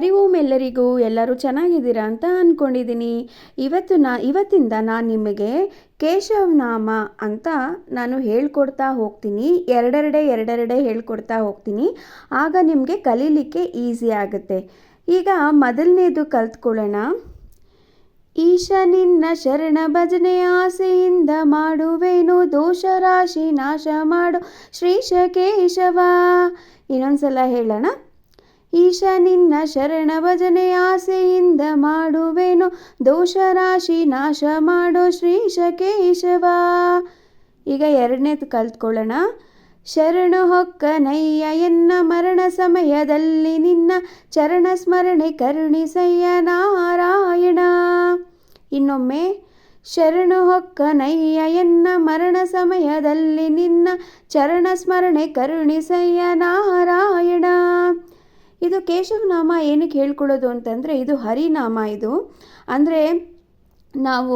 ಹರಿ ಓಂ ಎಲ್ಲರಿಗೂ. ಎಲ್ಲರೂ ಚೆನ್ನಾಗಿದ್ದೀರಾ ಅಂತ ಅಂದ್ಕೊಂಡಿದ್ದೀನಿ. ಇವತ್ತಿಂದ ನಾನು ನಿಮಗೆ ಕೇಶವನಾಮ ಅಂತ ನಾನು ಹೇಳ್ಕೊಡ್ತಾ ಹೋಗ್ತೀನಿ. ಎರಡೆರಡೆ ಹೇಳ್ಕೊಡ್ತಾ ಹೋಗ್ತೀನಿ. ಆಗ ನಿಮಗೆ ಕಲೀಲಿಕ್ಕೆ ಈಸಿ ಆಗುತ್ತೆ. ಈಗ ಮೊದಲನೇದು ಕಲ್ತ್ಕೊಳ್ಳೋಣ. ಈಶ ನಿನ್ನ ಶರಣ ಭಜನೆ ಆಸೆಯಿಂದ ಮಾಡುವೇನು, ದೋಷ ರಾಶಿ ನಾಶ ಮಾಡು ಶ್ರೀಶ ಕೇಶವ. ಇನ್ನೊಂದ್ಸಲ ಹೇಳೋಣ. ಈಶ ನಿನ್ನ ಶರಣ ಭಜನೆ ಆಸೆಯಿಂದ ಮಾಡುವೇನು, ದೋಷ ರಾಶಿ ನಾಶ ಮಾಡೋ ಶ್ರೀಶ ಕೇಶವ. ಈಗ ಎರಡನೇದು ಕಲ್ತ್ಕೊಳ್ಳೋಣ. ಶರಣು ಹೊಕ್ಕನಯ್ಯ ಎನ್ನ ಮರಣ ಸಮಯದಲ್ಲಿ ನಿನ್ನ ಚರಣ ಸ್ಮರಣೆ ಕರುಣಿಸಯ್ಯ ನಾರಾಯಣ. ಇನ್ನೊಮ್ಮೆ. ಶರಣು ಹೊಕ್ಕನಯ್ಯ ಎನ್ನ ಮರಣ ಸಮಯದಲ್ಲಿ ನಿನ್ನ ಚರಣ ಸ್ಮರಣೆ ಕರುಣಿಸಯ್ಯ ನಾರಾಯಣ. ಇದು ಕೇಶವನಾಮ ಏನಕ್ಕೆ ಹೇಳ್ಕೊಳ್ಳೋದು ಅಂತಂದರೆ, ಇದು ಹರಿನಾಮ. ಇದು ಅಂದರೆ ನಾವು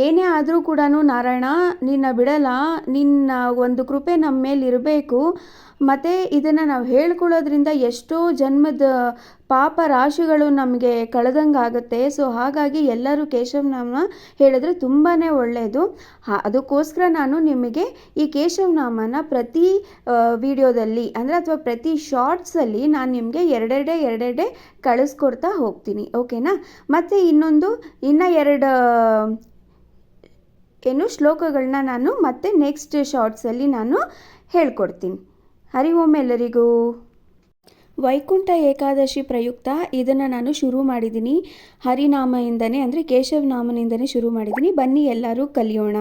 ಏನೇ ಆದರೂ ಕೂಡ ನಾರಾಯಣ ನಿನ್ನ ಬಿಡಲ್ಲ, ನಿನ್ನ ಒಂದು ಕೃಪೆ ನಮ್ಮ ಮೇಲೆ ಇರಬೇಕು. ಮತ್ತು ಇದನ್ನು ನಾವು ಹೇಳ್ಕೊಳ್ಳೋದ್ರಿಂದ ಎಷ್ಟೋ ಜನ್ಮದ ಪಾಪ ರಾಶಿಗಳು ನಮಗೆ ಕಳೆದಂಗೆ ಆಗುತ್ತೆ. ಸೊ ಹಾಗಾಗಿ ಎಲ್ಲರೂ ಕೇಶವನಾಮ ಹೇಳಿದ್ರೆ ತುಂಬಾ ಒಳ್ಳೆಯದು. ಅದಕ್ಕೋಸ್ಕರ ನಾನು ನಿಮಗೆ ಈ ಕೇಶವನಾಮನ ಪ್ರತಿ ವಿಡಿಯೋದಲ್ಲಿ ಅಥವಾ ಪ್ರತಿ ಶಾರ್ಟ್ಸಲ್ಲಿ ನಾನು ನಿಮಗೆ ಎರಡೆರಡೆ ಕಳಿಸ್ಕೊಡ್ತಾ ಹೋಗ್ತೀನಿ. ಓಕೆನಾ? ಮತ್ತು ಇನ್ನು ಎರಡು ಶ್ಲೋಕಗಳನ್ನ ನಾನು ಮತ್ತೆ ನೆಕ್ಸ್ಟ್ ಶಾರ್ಟ್ಸಲ್ಲಿ ನಾನು ಹೇಳ್ಕೊಡ್ತೀನಿ. ಹರಿ ಓಂ ಎಲ್ಲರಿಗೂ. ವೈಕುಂಠ ಏಕಾದಶಿ ಪ್ರಯುಕ್ತ ಇದನ್ನು ನಾನು ಶುರು ಮಾಡಿದ್ದೀನಿ. ಹರಿನಾಮದಿಂದನೇ ಅಂದರೆ ಕೇಶವನಾಮನಿಂದನೇ ಶುರು ಮಾಡಿದ್ದೀನಿ. ಬನ್ನಿ ಎಲ್ಲರೂ ಕಲಿಯೋಣ.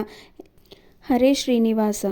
ಹರೇ ಶ್ರೀನಿವಾಸ.